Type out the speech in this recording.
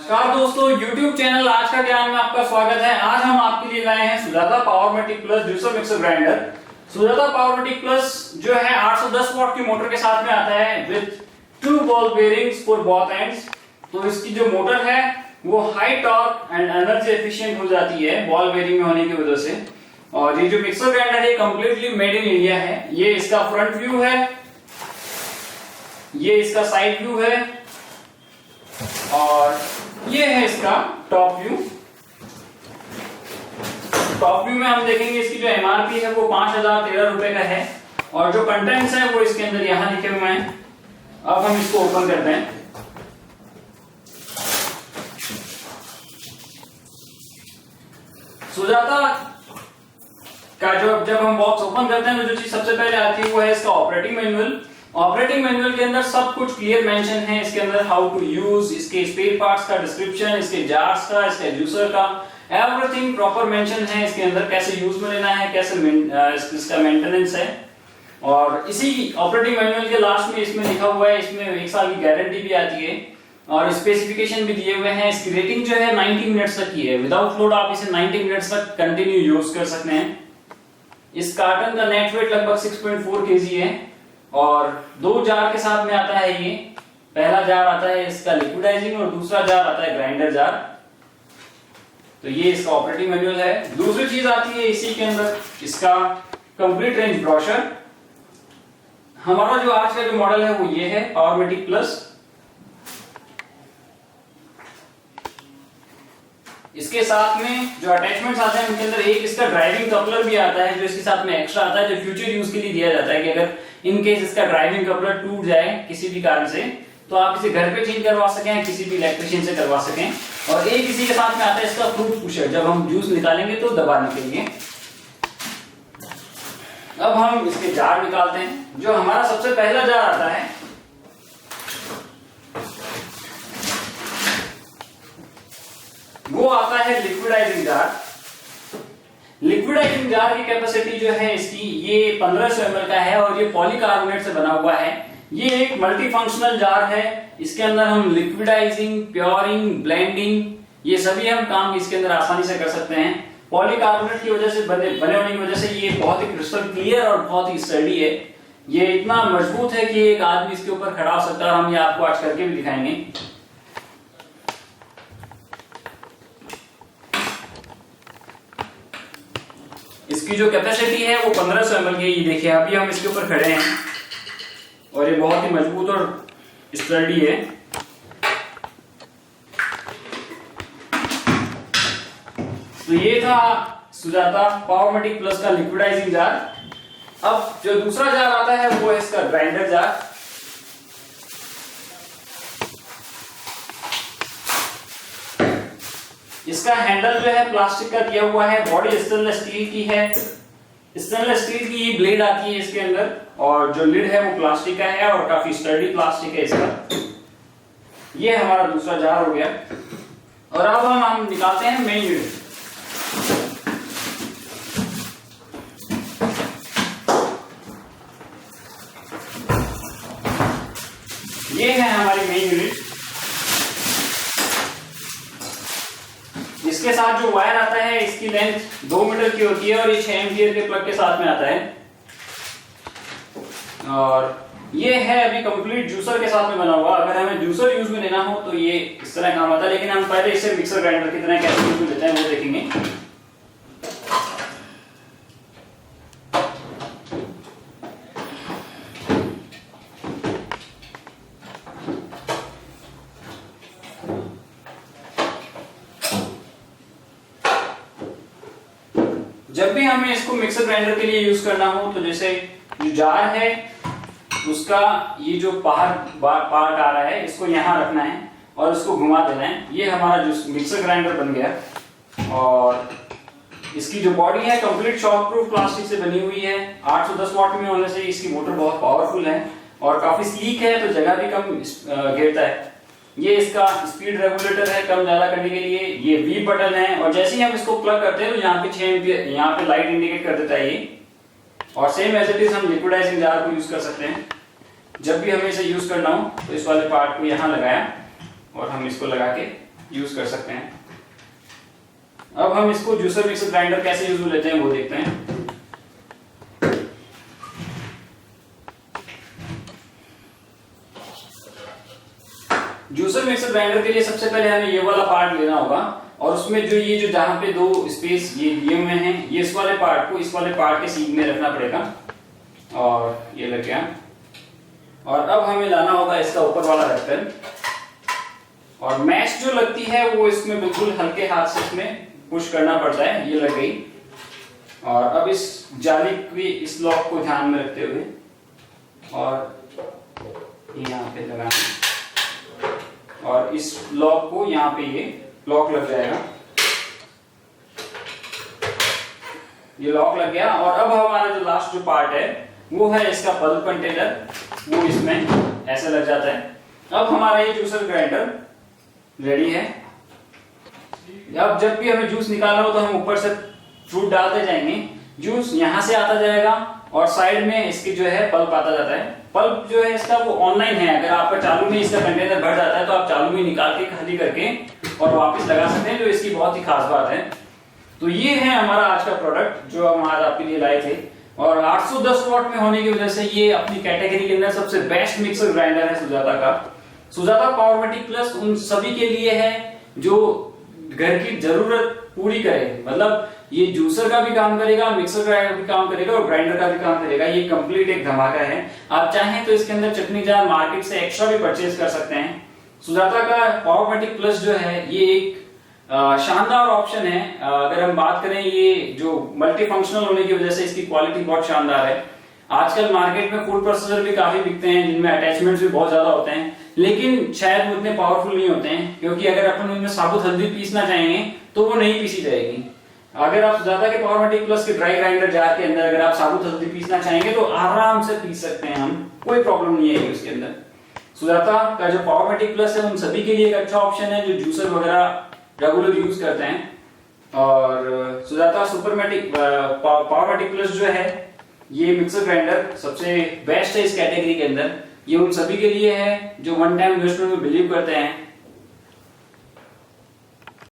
नमस्कार दोस्तों, YouTube channel आज का ज्ञान में आपका स्वागत है। आज हम आपके लिए लाए हैं Sujata Powermatic plus juicer mixer grinder. Sujata Powermatic plus जो है 810 वॉट की मोटर के साथ में आता है with 2 ball bearings for both ends. तो इसकी जो मोटर है वो high torque and energy efficient हो जाती है बॉल बेयरिंग में होने की वजह से। और ये जो मिक्सर ग्राइंडर है कंप्लीटली मेड इन इंडिया है। ये इसका फ्रंट व्यू है, ये इसका साइड व्यू है और ये है इसका टॉप व्यू। टॉप व्यू में हम देखेंगे इसकी जो एमआरपी है वो 5013 रुपए का है और जो कंटेंट्स है वो इसके अंदर यहां लिखे हुए हैं। अब हम इसको ओपन करते हैं। सुजाता का जब हम बॉक्स ओपन करते हैं तो जो चीज सबसे पहले आती है वो है इसका ऑपरेटिंग मैनुअल। ऑपरेटिंग मैनुअल के अंदर सब कुछ क्लियर मेंशन है। इसके अंदर हाउ टू यूज, इसके स्पेयर पार्ट्स का डिस्क्रिप्शन, इसके जार्स का, इसके जूसर का, एवरीथिंग प्रॉपर मेंशन है। इसके अंदर कैसे यूज में लेना है, कैसे इसका मेंटेनेंस है। और इसी ऑपरेटिंग मैनुअल के लास्ट में इसमें लिखा हुआ है, इसमें 1 साल की गारंटी भी आती है और स्पेसिफिकेशन भी दिए हुए हैं। इसकी रेटिंग जो है 90 मिनट्स तक की है। विदाउट लोड आप इसे 90 मिनट्स तक कंटिन्यू यूज कर सकते हैं। इस कार्टन का नेट वेट लगभग 6.4 kg है और 2 जार के साथ में आता है। ये पहला जार आता है इसका लिक्विडाइजिंग और दूसरा जार आता है ग्राइंडर जार। तो ये इसका ऑपरेटिंग मैनुअल है। दूसरी चीज आती है इसी के अंदर इसका कंप्लीट रेंज ब्रोशर। हमारा जो आज का जो मॉडल है वो ये है पावरमेटिक प्लस। इसके साथ में जो अटैचमेंट्स आते हैं उनके अंदर एक इसका ड्राइविंग कपलर भी आता है जो इसके साथ में एक्स्ट्रा आता है, जो फ्यूचर यूज के लिए दिया जाता है कि अगर इन केस इसका ड्राइविंग कपलर टूट जाए किसी भी कारण से तो आप इसे घर पे चेंज करवा सकें, किसी भी इलेक्ट्रिशियन से करवा सकें। और एक इसी के साथ में आता है इसका फ्रूट पुशर, जब हम जूस निकालेंगे तो दबाने के लिए। अब हम इसके जार निकालते हैं। जो हमारा सबसे पहला जार आता है वो आता है लिक्विडाइजिंग जार। लिक्विडाइजिंग जार की कैपेसिटी जो है इसकी ये 1500 ml का है और ये पॉलीकार्बोनेट से बना हुआ है। ये एक मल्टी फंक्शनल जार है। इसके अंदर हम लिक्विडाइजिंग, प्योरिंग, ब्लेंडिंग ये सभी हम काम इसके अंदर आसानी से कर सकते हैं। पॉलीकार्बोनेट की वजह से बने होने की वजह से ये बहुत ही क्रिस्टल क्लियर और बहुत ही स्टडी है। ये इतना मजबूत है कि एक आदमी इसके ऊपर खड़ा हो सकता है और हम ये आपको आज करके भी दिखाएंगे। इसकी जो कैपेसिटी है वो 1500 ml की। ये देखिए अभी हम इसके ऊपर खड़े हैं और ये बहुत ही मजबूत और स्टर्डी है। तो ये था सुजाता पावरमेटिक प्लस का लिक्विडाइजिंग जार। अब जो दूसरा जार आता है वो है इसका ग्राइंडर जार। इसका हैंडल जो है प्लास्टिक का दिया हुआ है, बॉडी स्टेनलेस स्टील की है। स्टेनलेस स्टील की ब्लेड आती है इसके अंदर और जो लिड है वो प्लास्टिक का है और काफी स्टर्डी प्लास्टिक है इसका। ये हमारा दूसरा जार हो गया और अब हम निकालते हैं मेन यूनिट। ये है हमारी मेन यूनिट। इसके साथ जो वायर आता है इसकी लेंथ 2 मीटर की होती है और ये 6 एम्पियर के प्लग के साथ में आता है। और ये है अभी कंप्लीट जूसर के साथ में बना हुआ। अगर हमें जूसर यूज में लेना हो तो ये इस तरह काम आता है, लेकिन हम पहले इसे मिक्सर ग्राइंडर की तरह कैसे यूज में लेते हैं वो देखेंगे। जब भी हमें इसको मिक्सर ग्राइंडर के लिए यूज करना हो तो जैसे जो जार है उसका ये जो पार्ट आ रहा है इसको यहाँ रखना है और इसको घुमा देना है। ये हमारा जो मिक्सर ग्राइंडर बन गया। और इसकी जो बॉडी है कंप्लीट शॉक प्रूफ प्लास्टिक से बनी हुई है। 810 वॉट में होने से इसकी मोटर बहुत पावरफुल है और काफी स्लीक है, तो जगह भी कम घेरता है। ये इसका स्पीड रेगुलेटर है कम ज्यादा करने के लिए। ये वी बटन है और जैसे ही हम इसको प्लग करते हैं तो यहाँ पे 6 एम्पियर यहाँ पे लाइट इंडिकेट कर देता है ये। और सेम एज इट इज हम लिक्विडाइजिंग जार को यूज कर सकते हैं। जब भी हमें इसे यूज करना हो तो इस वाले पार्ट को यहाँ लगाया और हम इसको लगा के यूज कर सकते हैं। अब हम इसको जूसर मिक्सर ग्राइंडर कैसे यूज में लेते हैं वो देखते हैं। जूसर मिक्सर ग्राइंडर के लिए सबसे पहले हमें ये वाला पार्ट लेना होगा और उसमें जो ये जो जहां पे दो स्पेस ये दिए हुए हैं, ये इस वाले पार्ट को इस वाले पार्ट के सीध में रखना पड़ेगा और ये लग गया। और अब हमें लाना होगा इसका ऊपर वाला रैपर और मैश जो लगती है वो इसमें बिल्कुल हल्के हाथ से इसमें पुश करना पड़ता है। ये लग गई। और अब इस जाली की इस लॉक को ध्यान में रखते हुए और यहाँ पे लगाना और इस लॉक को यहाँ पे ये लॉक लग जाएगा। ये लॉक लग गया और अब हमारा जो लास्ट जो पार्ट है वो है इसका पल्प कंटेनर, वो इसमें ऐसे लग जाता है। अब हमारा ये जूसर ग्राइंडर रेडी है। अब जब भी हमें जूस निकालना हो तो हम ऊपर से फ्रूट डालते जाएंगे, जूस यहाँ से आता जाएगा और साइड में इसकी जो है पल्प आता जाता है। पल्प जो है इसका वो ऑनलाइन है, अगर आपका चालू में इसका कंटेनर भर जाता है तो आप चालू में निकाल के खाली करके और वापस लगा सकते हैं, जो इसकी बहुत ही खास बात है। तो ये है हमारा आज का प्रोडक्ट जो हम आज आपके लिए लाए थे और 810 वॉट में होने की वजह से ये अपनी कैटेगरी के अंदर सबसे बेस्ट मिक्सर ग्राइंडर है सुजाता का। सुजाता पावरमेटिक प्लस उन सभी के लिए है जो घर की जरूरत पूरी करे, मतलब ये जूसर का भी काम करेगा, मिक्सर का भी काम करेगा और ग्राइंडर का भी काम करेगा। ये कंप्लीट एक धमाका है। आप चाहें तो इसके अंदर चटनी जार मार्केट से एक्स्ट्रा भी परचेज कर सकते हैं। सुजाता का पावरमेटिक प्लस जो है ये एक शानदार ऑप्शन है। अगर हम बात करें ये जो मल्टी फंक्शनल होने की वजह से इसकी क्वालिटी बहुत शानदार है। आजकल मार्केट में फूड प्रोसेसर भी काफी बिकते हैं जिनमें अटैचमेंट्स भी बहुत ज्यादा होते हैं, लेकिन शायद उतने पावरफुल नहीं होते हैं, क्योंकि अगर अपन उनमें साबुत हल्दी पीसना चाहेंगे तो वो नहीं पीसी जाएगी। अगर आप सुजाता के पावरमेटिक प्लस के ड्राई ग्राइंडर जार के अंदर अगर आप साबुत हल्दी पीसना चाहेंगे तो आराम से पीस सकते हैं हम, कोई प्रॉब्लम नहीं है उसके अंदर। सुजाता का जो पावरमेटिक प्लस है उन सभी के लिए एक अच्छा ऑप्शन है जो जूसर वगैरह रेगुलर यूज करते हैं। और सुजाता सुपरमेटिक पावरमेटिक प्लस जो है ये मिक्सर ग्राइंडर सबसे बेस्ट है इस कैटेगरी के अंदर। ये उन सभी के लिए है जो वन टाइम इन्वेस्टमेंट में बिलीव करते हैं